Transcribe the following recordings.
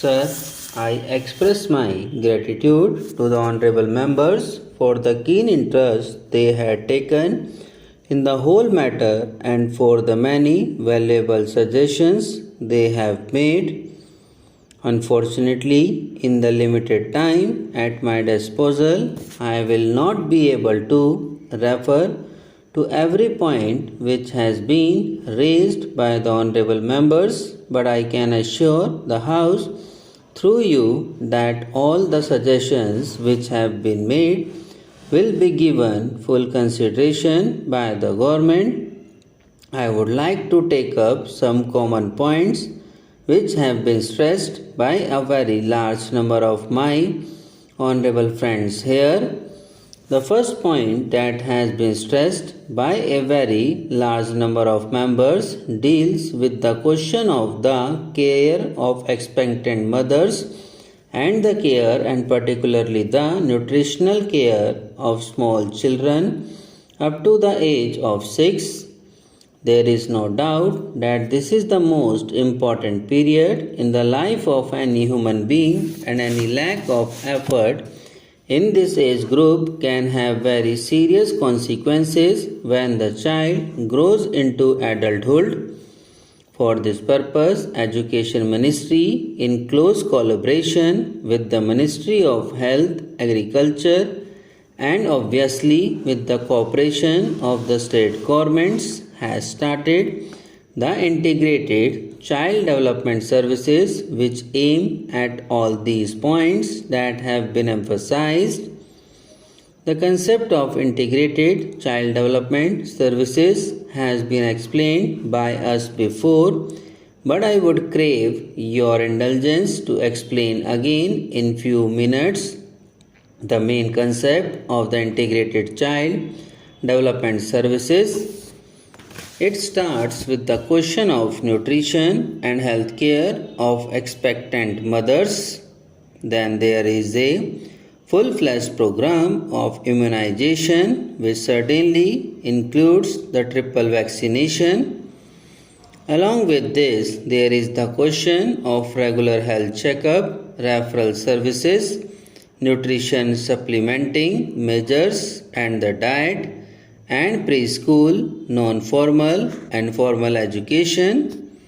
Sir, I express my gratitude to the honorable members for the keen interest they had taken in the whole matter and for the many valuable suggestions they have made. Unfortunately, in the limited time at my disposal, I will not be able to refer to every point which has been raised by the honorable members, but I can assure the House through you that all the suggestions which have been made will be given full consideration by the government. I would like to take up some common points which have been stressed by a very large number of my honorable friends here. The first point that has been stressed by a very large number of members deals with the question of the care of expectant mothers and the care and particularly the nutritional care of small children up to the age of 6. There is no doubt that this is the most important period in the life of any human being, and any lack of effort in this age group can have very serious consequences when the child grows into adulthood. For this purpose, Education Ministry, in close collaboration with the Ministry of Health, Agriculture, and obviously with the cooperation of the state governments, has started the integrated child development services which aim at all these points that have been emphasized. The concept of integrated child development services has been explained by us before, but I would crave your indulgence to explain again in few minutes the main concept of the integrated child development services. It starts with the question of nutrition and health care of expectant mothers. Then there is a full-fledged program of immunization which certainly includes the triple vaccination. Along with this, there is the question of regular health checkup, referral services, nutrition supplementing measures and the diet, and preschool, non-formal and formal education.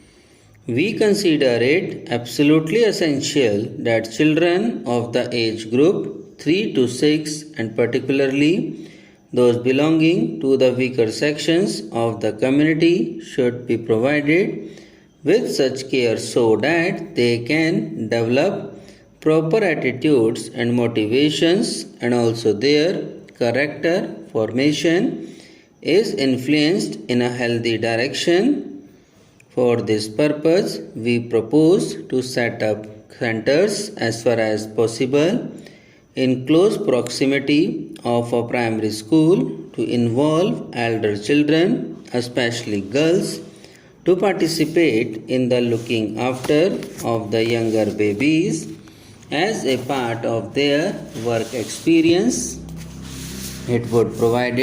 We consider it absolutely essential that children of the age group 3 to 6 and particularly those belonging to the weaker sections of the community should be provided with such care so that they can develop proper attitudes and motivations, and also their character formation is influenced in a healthy direction. For this purpose, we propose to set up centers as far as possible in close proximity of a primary school to involve elder children, especially girls, to participate in the looking after of the younger babies as a part of their work experience. It would provide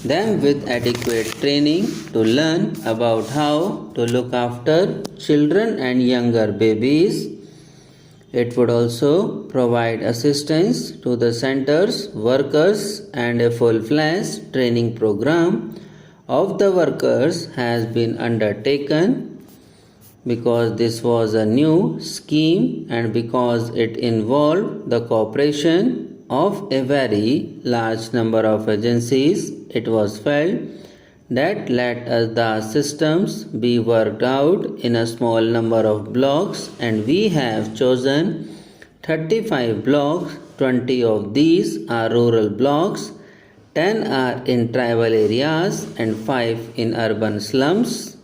them with adequate training to learn about how to look after children and younger babies. It would also provide assistance to the center's workers, and a full-fledged training program of the workers has been undertaken because this was a new scheme and because it involved the cooperation of a very large number of agencies. It was felt that let the systems be worked out in a small number of blocks, and we have chosen 35 blocks. 20 of these are rural blocks, 10 are in tribal areas, and 5 in urban slums.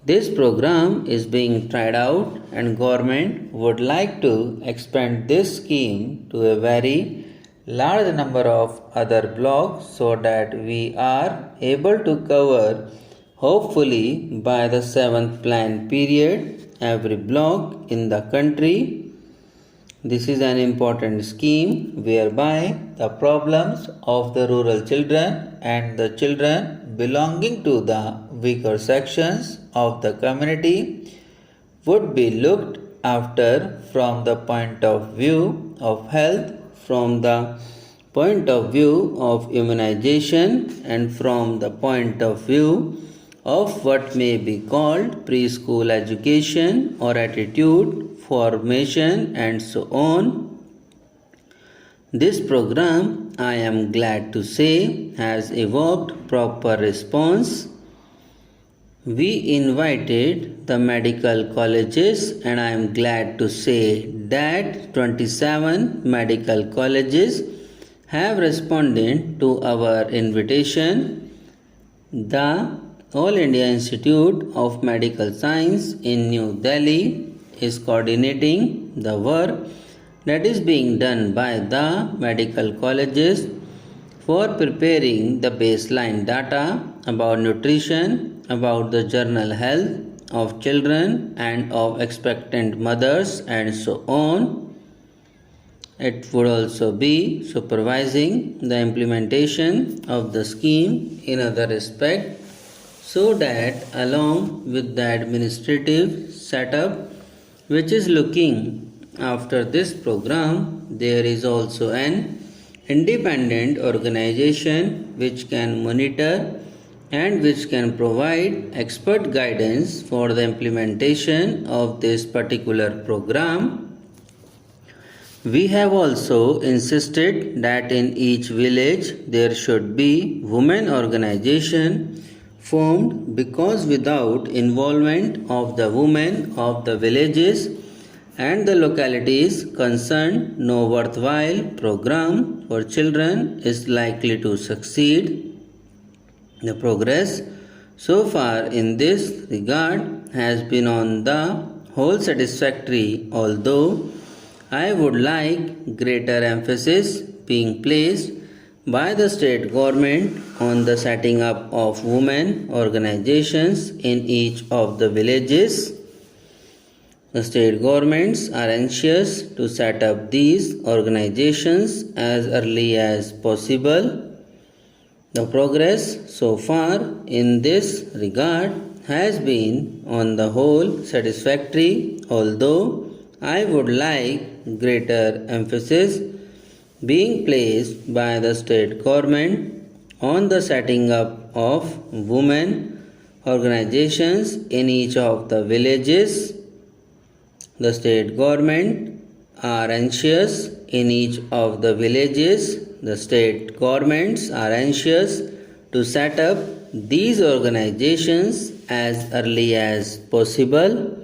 This program is being tried out, and government would like to expand this scheme to a very large number of other blocks so that we are able to cover, hopefully by the 7th plan period, every block in the country. This is an important scheme whereby the problems of the rural children and the children belonging to the weaker sections of the community would be looked after from the point of view of health, from the point of view of immunization, and from the point of view of what may be called preschool education or attitude formation and so on. This program, I am glad to say, has evoked proper response. We invited the medical colleges, and I am glad to say that 27 medical colleges have responded to our invitation. The All India Institute of Medical Science in New Delhi is coordinating the work that is being done by the medical colleges for preparing the baseline data about nutrition, about the general health of children and of expectant mothers, and so on. It would also be supervising the implementation of the scheme in other respect, so that along with the administrative setup which is looking after this program, there is also an independent organization which can monitor and which can provide expert guidance for the implementation of this particular program. We have also insisted that in each village there should be women organization formed, because without involvement of the women of the villages and the localities concerned, no worthwhile program for children is likely to succeed. The progress so far in this regard has been on the whole satisfactory, although I would like greater emphasis being placed by the state government on the setting up of women organizations in each of the villages. The state governments are anxious to set up these organizations as early as possible. The progress so far in this regard has been on the whole satisfactory, although I would like greater emphasis being placed by the state government on the setting up of women organizations in each of the villages. The state government are anxious in each of the villages. The state governments are anxious to set up these organizations as early as possible.